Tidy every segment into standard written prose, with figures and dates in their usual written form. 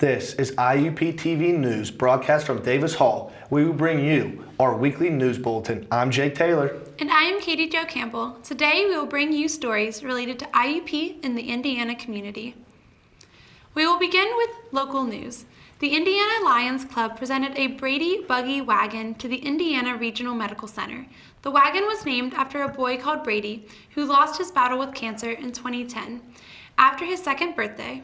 This is IUPTV News, broadcast from Davis Hall. We will bring you our weekly news bulletin. I'm Jake Taylor. And I am Katie Jo Campbell. Today we will bring you stories related to IUP in the Indiana community. We will begin with local news. The Indiana Lions Club presented a Brady Buggy Wagon to the Indiana Regional Medical Center. The wagon was named after a boy called Brady who lost his battle with cancer in 2010 after his second birthday.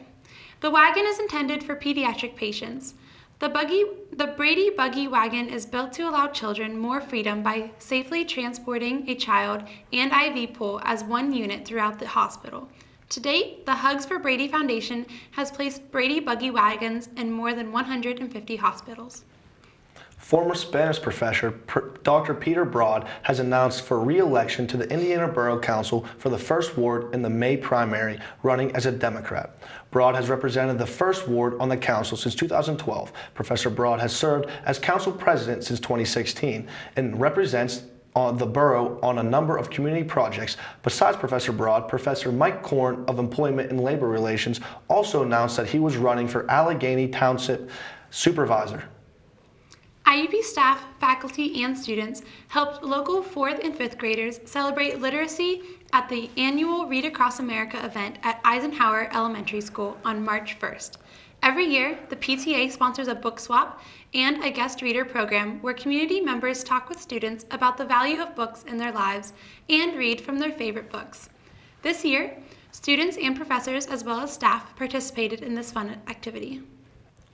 The wagon is intended for pediatric patients. The Brady Buggy Wagon is built to allow children more freedom by safely transporting a child and IV pole as one unit throughout the hospital. To date, the Hugs for Brady Foundation has placed Brady Buggy Wagons in more than 150 hospitals. Former Spanish professor Dr. Peter Broad has announced for re-election to the Indiana Borough Council for the 1st Ward in the May primary, running as a Democrat. Broad has represented the 1st Ward on the council since 2012. Professor Broad has served as council president since 2016 and represents the borough on a number of community projects. Besides Professor Broad, Professor Mike Korn of Employment and Labor Relations also announced that he was running for Allegheny Township Supervisor. IUP staff, faculty, and students helped local 4th and 5th graders celebrate literacy at the annual Read Across America event at Eisenhower Elementary School on March 1st. Every year, the PTA sponsors a book swap and a guest reader program where community members talk with students about the value of books in their lives and read from their favorite books. This year, students and professors as well as staff participated in this fun activity.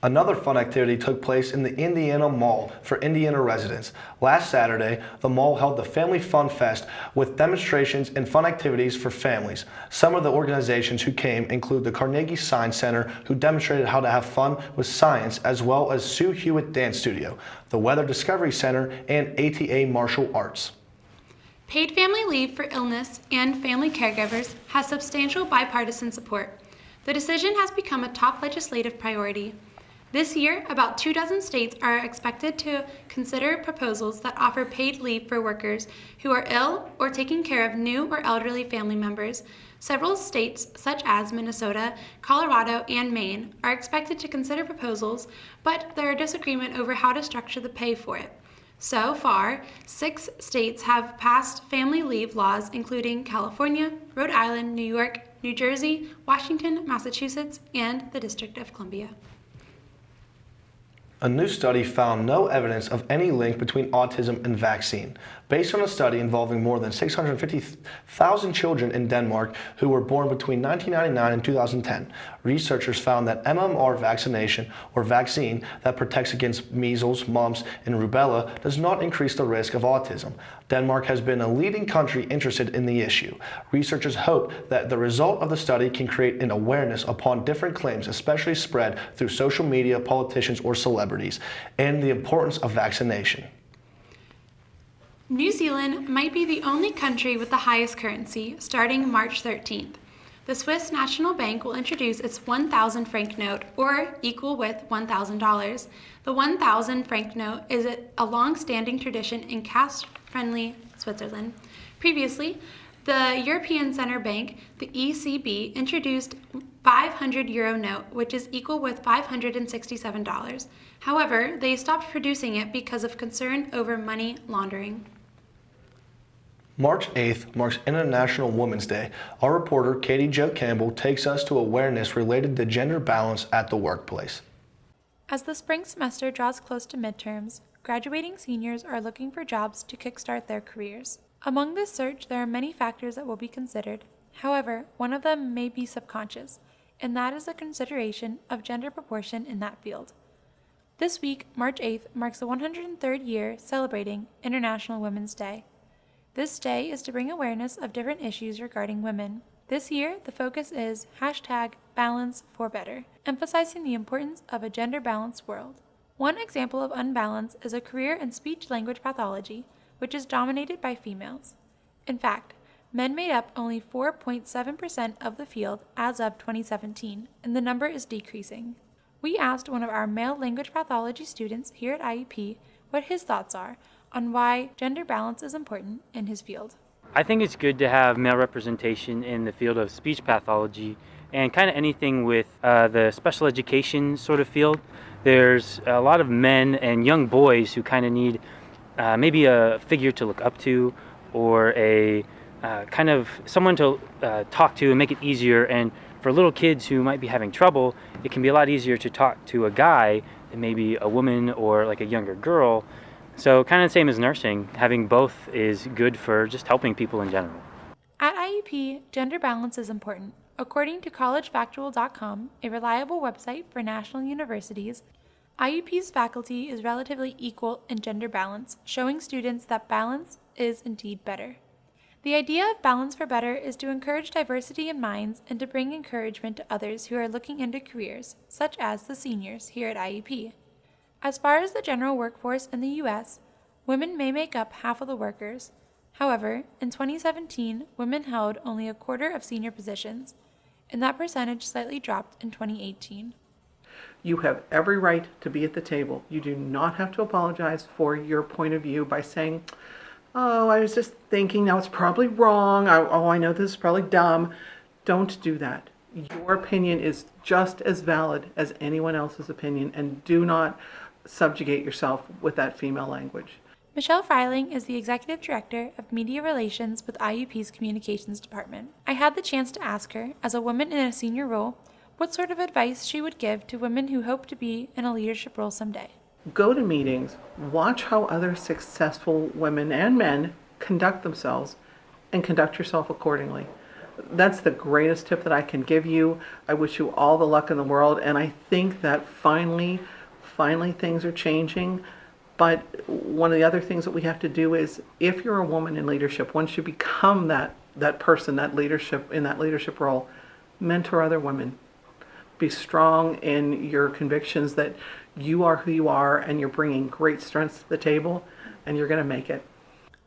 Another fun activity took place in the Indiana Mall for Indiana residents. Last Saturday, the mall held the Family Fun Fest with demonstrations and fun activities for families. Some of the organizations who came include the Carnegie Science Center, who demonstrated how to have fun with science, as well as Sue Hewitt Dance Studio, the Weather Discovery Center, and ATA Martial Arts. Paid family leave for illness and family caregivers has substantial bipartisan support. The decision has become a top legislative priority. This year, about 24 states are expected to consider proposals that offer paid leave for workers who are ill or taking care of new or elderly family members. Several states, such as Minnesota, Colorado, and Maine, are expected to consider proposals, but there are disagreement over how to structure the pay for it. So far, 6 states have passed family leave laws, including California, Rhode Island, New York, New Jersey, Washington, Massachusetts, and the District of Columbia. A new study found no evidence of any link between autism and vaccine. Based on a study involving more than 650,000 children in Denmark who were born between 1999 and 2010, researchers found that MMR vaccination, or vaccine that protects against measles, mumps, and rubella, does not increase the risk of autism. Denmark has been a leading country interested in the issue. Researchers hope that the result of the study can create an awareness upon different claims, especially spread through social media, politicians, or celebrities, and the importance of vaccination. New Zealand might be the only country with the highest currency starting March 13th. The Swiss National Bank will introduce its 1,000 franc note, or equal with $1,000. The 1,000 franc note is a long-standing tradition in cash-friendly Switzerland. Previously, the European Central Bank, the ECB, introduced 500 euro note, which is equal with $567. However, they stopped producing it because of concern over money laundering. March 8th marks International Women's Day. Our reporter, Katie Jo Campbell, takes us to awareness related to gender balance at the workplace. As the spring semester draws close to midterms, graduating seniors are looking for jobs to kickstart their careers. Among this search, there are many factors that will be considered. However, one of them may be subconscious, and that is the consideration of gender proportion in that field. This week, March 8th, marks the 103rd year celebrating International Women's Day. This day is to bring awareness of different issues regarding women. This year, the focus is #BalanceForBetter, emphasizing the importance of a gender-balanced world. One example of unbalance is a career in speech-language pathology, which is dominated by females. In fact, men made up only 4.7% of the field as of 2017, and the number is decreasing. We asked one of our male language pathology students here at IUP what his thoughts are on why gender balance is important in his field. I think it's good to have male representation in the field of speech pathology and kind of anything with the special education sort of field. There's a lot of men and young boys who kind of need maybe a figure to look up to, or a kind of someone to talk to and make it easier. And for little kids who might be having trouble, it can be a lot easier to talk to a guy than maybe a woman or like a younger girl. So kind of the same as nursing, having both is good for just helping people in general. At IUP, gender balance is important. According to collegefactual.com, a reliable website for national universities, IUP's faculty is relatively equal in gender balance, showing students that balance is indeed better. The idea of balance for better is to encourage diversity in minds and to bring encouragement to others who are looking into careers, such as the seniors here at IUP. As far as the general workforce in the U.S., women may make up half of the workers. However, in 2017, women held only a quarter of senior positions, and that percentage slightly dropped in 2018. You have every right to be at the table. You do not have to apologize for your point of view by saying, oh, I was just thinking, now it's probably wrong. I know this is probably dumb. Don't do that. Your opinion is just as valid as anyone else's opinion, and do not subjugate yourself with that female language. Michelle Freiling is the Executive Director of Media Relations with IUP's Communications Department. I had the chance to ask her, as a woman in a senior role, what sort of advice she would give to women who hope to be in a leadership role someday. Go to meetings, watch how other successful women and men conduct themselves, and conduct yourself accordingly. That's the greatest tip that I can give you. I wish you all the luck in the world, and I think that finally things are changing. But one of the other things that we have to do is, if you're a woman in leadership, once you become that person, that leadership role, mentor other women. Be strong in your convictions that you are who you are, and you're bringing great strengths to the table, and you're going to make it.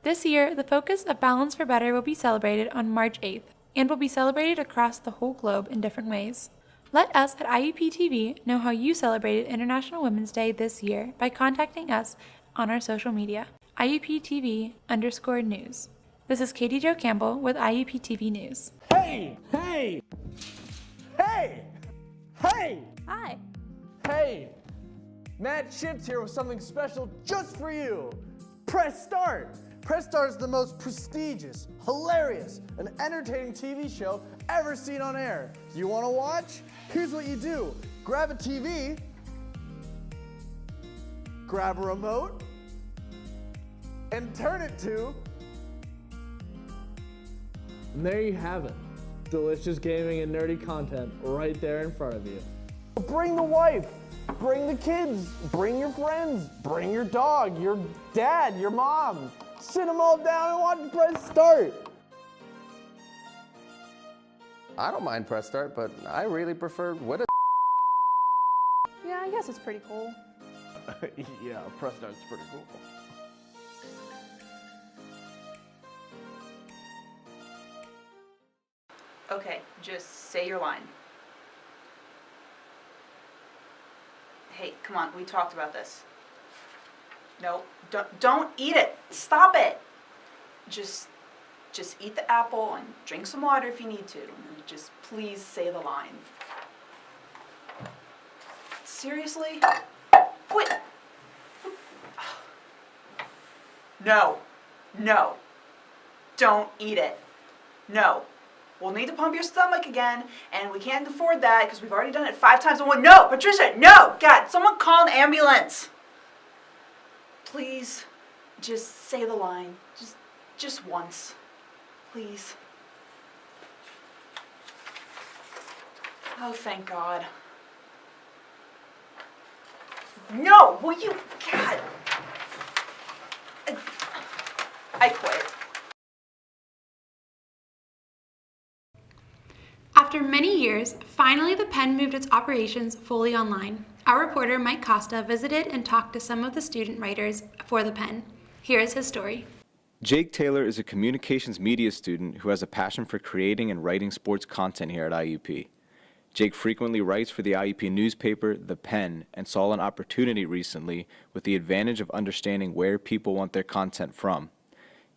This year, the focus of Balance for Better will be celebrated on March 8th, and will be celebrated across the whole globe in different ways. Let us at IUPTV know how you celebrated International Women's Day this year by contacting us on our social media, IUPTV_news. This is Katie Jo Campbell with IUPTV News. Hey! Hey! Hey! Hey! Hi! Hey! Matt Ships here with something special just for you. Press Start! Press Start is the most prestigious, hilarious, and entertaining TV show ever seen on air. You want to watch? Here's what you do. Grab a TV, grab a remote, and turn it to... And there you have it. Delicious gaming and nerdy content right there in front of you. Bring the wife, bring the kids, bring your friends, bring your dog, your dad, your mom. Sit them all down and watch Press Start. I don't mind Press Start, but I really prefer what a... Yeah, I guess it's pretty cool. Yeah, Press Start's pretty cool. Okay, just say your line. Hey, come on, we talked about this. No, don't eat it. Stop it. Just eat the apple and drink some water if you need to. And just please say the line. Seriously? Quit. No. No. Don't eat it. No. We'll need to pump your stomach again, and we can't afford that because we've already done it 5 times in one. No, Patricia, no! God, someone call an ambulance. Please, just say the line. Just once. Please. Oh, thank God. No, will you? God. I quit. After many years, finally the Pen moved its operations fully online. Our reporter Mike Costa visited and talked to some of the student writers for the Pen. Here is his story. Jake Taylor is a communications media student who has a passion for creating and writing sports content here at IUP. Jake frequently writes for the IUP newspaper, The Pen, and saw an opportunity recently with the advantage of understanding where people want their content from.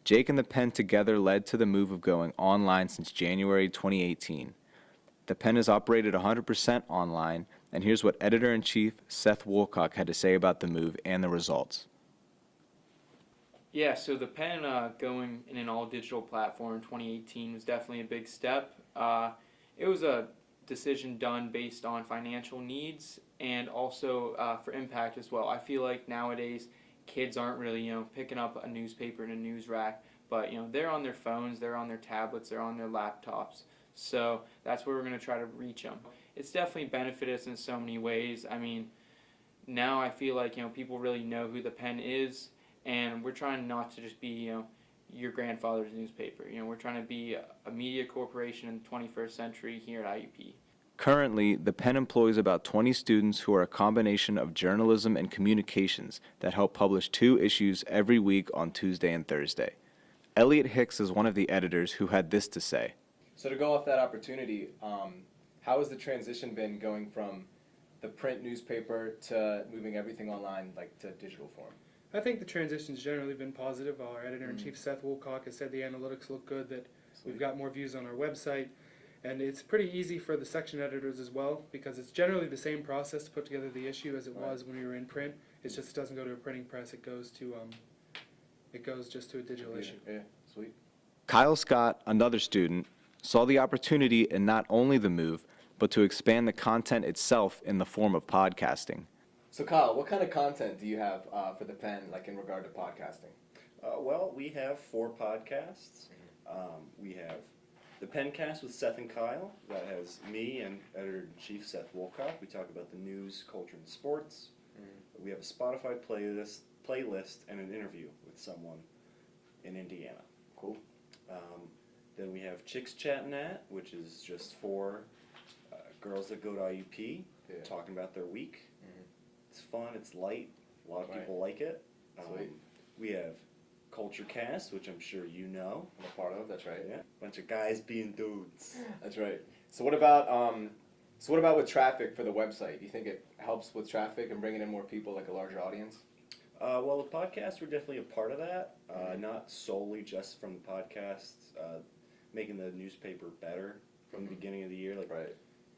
Jake and The Pen together led to the move of going online since January 2018. The Pen is operated 100% online, and here's what Editor-in-Chief Seth Woolcock had to say about the move and the results. Yeah, so the Pen going in an all-digital platform in 2018 was definitely a big step. It was a decision done based on financial needs and also for impact as well. I feel like nowadays kids aren't really, picking up a newspaper in a news rack, but, they're on their phones, they're on their tablets, they're on their laptops. So that's where we're going to try to reach them. It's definitely benefited us in so many ways. I mean, now I feel like, people really know who the Pen is, and we're trying not to just be, your grandfather's newspaper. We're trying to be a media corporation in the 21st century here at IUP. Currently, the Pen employs about 20 students who are a combination of journalism and communications that help publish 2 issues every week on Tuesday and Thursday. Elliot Hicks is one of the editors who had this to say. So to go off that opportunity, how has the transition been going from the print newspaper to moving everything online, like to digital form? I think the transition's generally been positive. Our editor-in-chief Seth Woolcock has said the analytics look good, that we've got more views on our website, and it's pretty easy for the section editors as well, because it's generally the same process to put together the issue as it was when we were in print. It's just it doesn't go to a printing press; it goes just to a digital issue. Yeah, sweet. Kyle Scott, another student, saw the opportunity in not only the move, but to expand the content itself in the form of podcasting. So Kyle, what kind of content do you have for the Pen, like in regard to podcasting? Well, we have 4 podcasts. We have the Pencast with Seth and Kyle. That has me and Editor-in-Chief Seth Woolcock. We talk about the news, culture, and sports. We have a Spotify playlist and an interview with someone in Indiana. Cool. Then we have Chicks Chatting At, which is just 4 girls that go to IUP talking about their week. It's fun, it's light, a lot of people like it. We have Culture Cast, which I'm sure you know. I'm a part of, that's right. Yeah, bunch of guys being dudes. That's right. So what about with traffic for the website? Do you think it helps with traffic and bringing in more people, like a larger audience? Well, the podcasts were definitely a part of that, not solely just from the podcasts, making the newspaper better from the beginning of the year. Like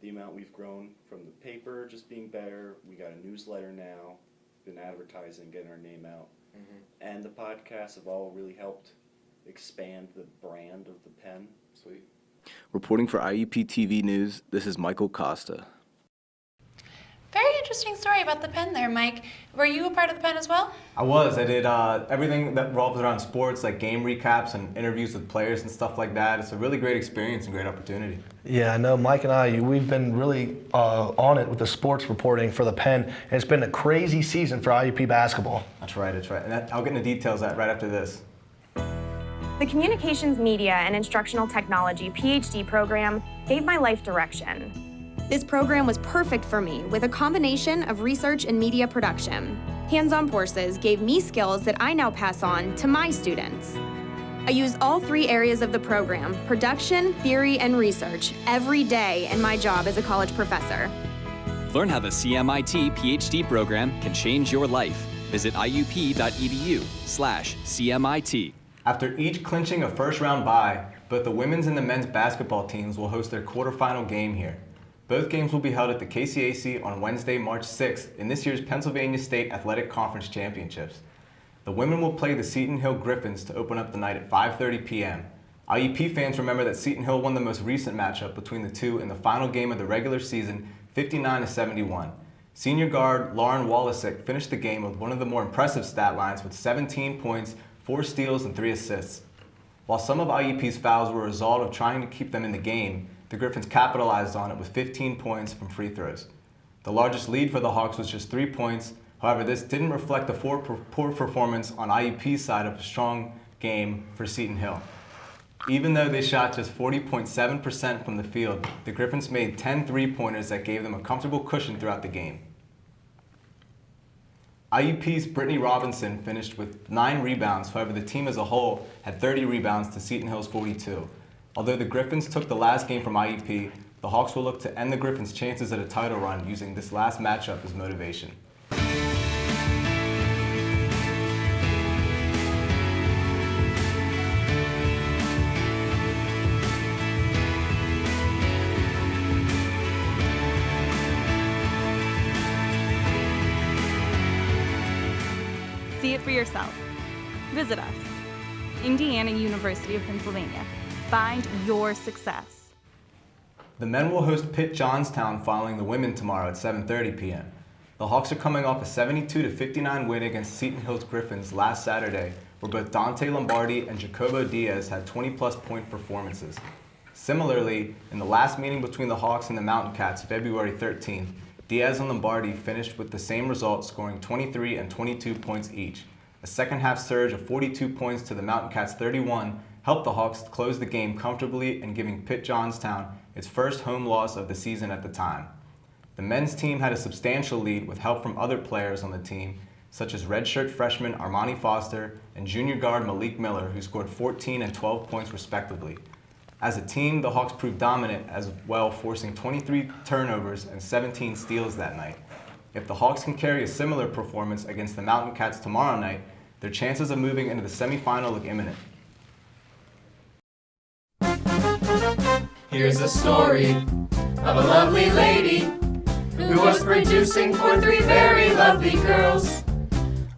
the amount we've grown from the paper just being better. We got a newsletter now, been advertising, getting our name out. And the podcasts have all really helped expand the brand of the Pen. Sweet. Reporting for IUPTV News, this is Michael Costa. Very interesting story about the Pen there, Mike. Were you a part of the Pen as well? I was. I did everything that revolves around sports, like game recaps and interviews with players and stuff like that. It's a really great experience and great opportunity. Yeah, I know Mike and I, we've been really on it with the sports reporting for the Pen, and it's been a crazy season for IUP basketball. That's right. And I'll get into details of that right after this. The Communications, Media, and Instructional Technology PhD program gave my life direction. This program was perfect for me with a combination of research and media production. Hands-on courses gave me skills that I now pass on to my students. I use all 3 areas of the program, production, theory, and research, every day in my job as a college professor. Learn how the CMIT PhD program can change your life. Visit iup.edu/CMIT. After each clinching a first-round bye, both the women's and the men's basketball teams will host their quarterfinal game here. Both games will be held at the KCAC on Wednesday, March 6th in this year's Pennsylvania State Athletic Conference Championships. The women will play the Seton Hill Griffins to open up the night at 5:30 p.m. IUP fans remember that Seton Hill won the most recent matchup between the two in the final game of the regular season, 59-71. Senior guard Lauren Wallasick finished the game with one of the more impressive stat lines with 17 points, 4 steals, and 3 assists. While some of IUP's fouls were a result of trying to keep them in the game, the Griffins capitalized on it with 15 points from free throws. The largest lead for the Hawks was just 3 points. However, this didn't reflect the poor performance on IUP's side of a strong game for Seton Hill. Even though they shot just 40.7% from the field, the Griffins made 10 three-pointers that gave them a comfortable cushion throughout the game. IUP's Brittany Robinson finished with 9 rebounds. However, the team as a whole had 30 rebounds to Seton Hill's 42. Although the Griffins took the last game from IUP, the Hawks will look to end the Griffins' chances at a title run using this last matchup as motivation. for yourself. Visit us. Indiana University of Pennsylvania. Find your success. The men will host Pitt Johnstown following the women tomorrow at 7:30 p.m. The Hawks are coming off a 72-59 win against Seton Hill's Griffins last Saturday, where both Dante Lombardi and Jacobo Diaz had 20-plus point performances. Similarly, in the last meeting between the Hawks and the Mountain Cats, February 13th, Diaz and Lombardi finished with the same result, scoring 23 and 22 points each. A second-half surge of 42 points to the Mountain Cats' 31 helped the Hawks close the game comfortably and giving Pitt Johnstown its first home loss of the season at the time. The men's team had a substantial lead with help from other players on the team, such as redshirt freshman Armani Foster and junior guard Malik Miller, who scored 14 and 12 points respectively. As a team, the Hawks proved dominant as well, forcing 23 turnovers and 17 steals that night. If the Hawks can carry a similar performance against the Mountain Cats tomorrow night, their chances of moving into the semifinal look imminent. Here's a story of a lovely lady who was producing for 3 very lovely girls.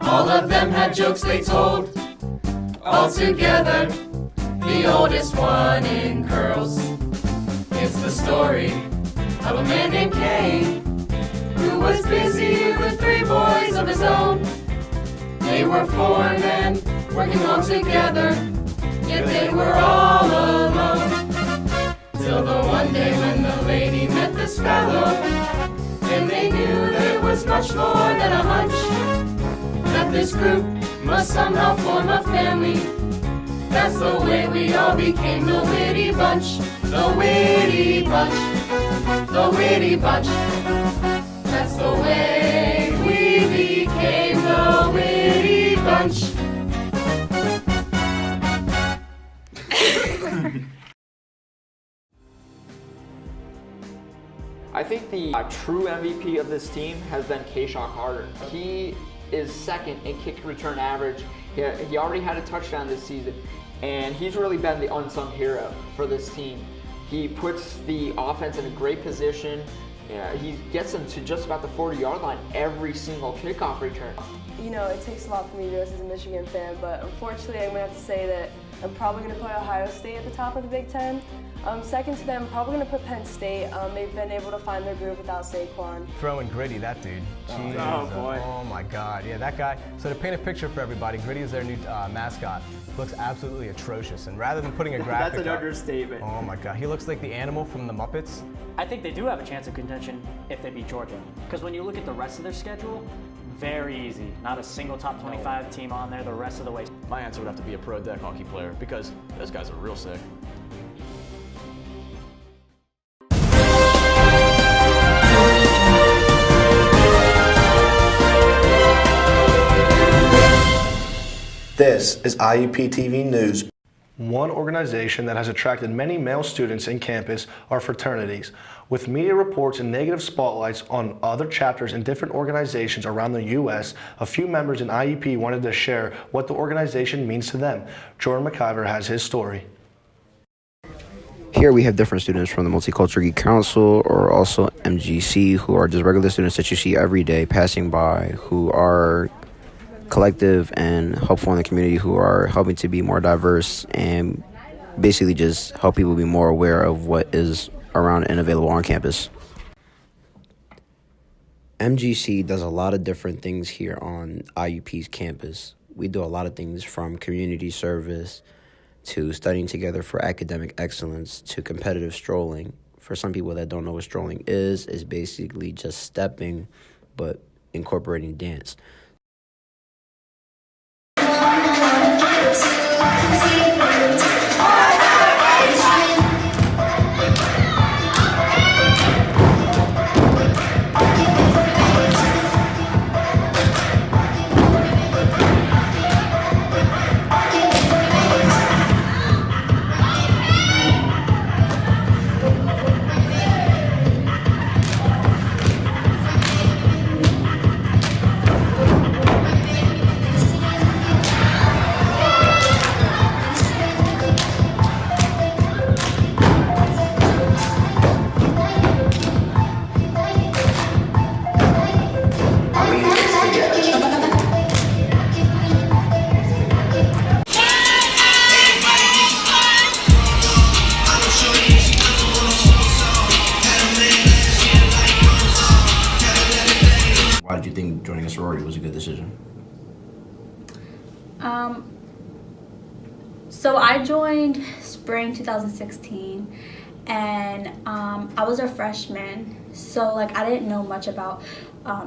All of them had jokes they told, all together, the oldest one in curls. It's the story of a man named Cain who was busy with 3 boys of his own. They were 4 men working all together, yet they were all alone. Till the one day when the lady met this fellow, and they knew there was much more than a hunch, that this group must somehow form a family. That's the way we all became the Witty Bunch. The Witty Bunch. The Witty Bunch. That's the way we became the Witty Bunch. I think the true MVP of this team has been Kayshawn Carter. He is second in kick return average. He already had a touchdown this season, and he's really been the unsung hero for this team. He puts the offense in a great position. He gets them to just about the 40-yard line every single kickoff return. You know, it takes a lot for me to do this as a Michigan fan, but unfortunately I'm going to have to say that I'm probably going to put Ohio State at the top of the Big Ten. Second to them, I'm probably going to put Penn State. They've been able to find their groove without Saquon. Throwing Gritty, that dude. Jeez. Oh, boy. Oh, my God. Yeah, that guy. So to paint a picture for everybody, Gritty is their new mascot. Looks absolutely atrocious. And rather than putting a graphic That's an understatement. Oh, my God. He looks like the animal from the Muppets. I think they do have a chance of contention if they beat Georgia. Because when you look at the rest of their schedule, very easy. Not a single top 25 team on there the rest of the way. My answer would have to be a pro deck hockey player because those guys are real sick. This is IUPTV News. One organization that has attracted many male students in campus are fraternities. With media reports and negative spotlights on other chapters in different organizations around the U.S., a few members in IUP wanted to share what the organization means to them. Jordan McIver has his story. Here we have different students from the Multicultural Geek Council or also MGC who are just regular students that you see every day passing by who are collective and helpful in the community, who are helping to be more diverse and basically just help people be more aware of what is around and available on campus. MGC does a lot of different things here on IUP's campus. We do a lot of things from community service to studying together for academic excellence to competitive strolling. For some people that don't know what strolling is basically just stepping but incorporating dance. So I joined spring 2016, and I was a freshman, so like I didn't know much about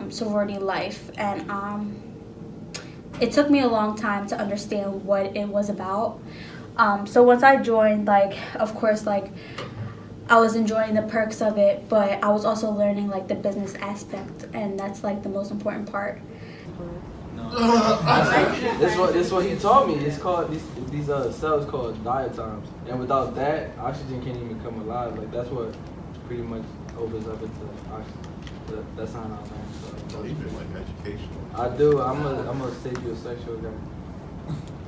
sorority life, and it took me a long time to understand what it was about. So once I joined, like, of course, like, I was enjoying the perks of it, but I was also learning like the business aspect, and that's like the most important part. This what he taught me. It's called these cells called diatoms, and without that, oxygen can't even come alive. Like that's what pretty much opens up into oxygen. That's how I learned. So you've been like educational. I do. I'm a sapiosexual guy.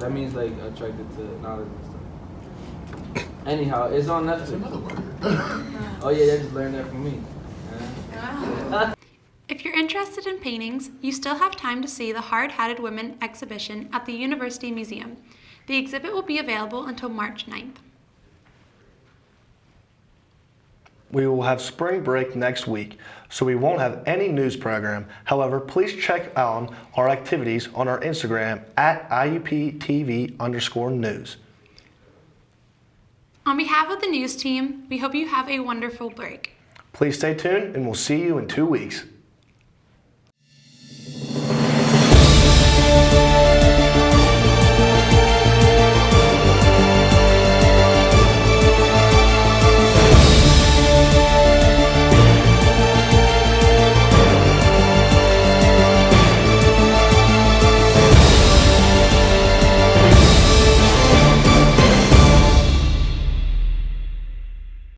That means like attracted to knowledge and stuff. Anyhow, it's on Netflix. That's another word. Oh yeah, they just learned that from me. If you're interested in paintings, you still have time to see the Hard-Hatted Women exhibition at the University Museum. The exhibit will be available until March 9th. We will have spring break next week, so we won't have any news program. However, please check out our activities on our Instagram at IUPTV_news. On behalf of the news team, we hope you have a wonderful break. Please stay tuned, and we'll see you in 2 weeks.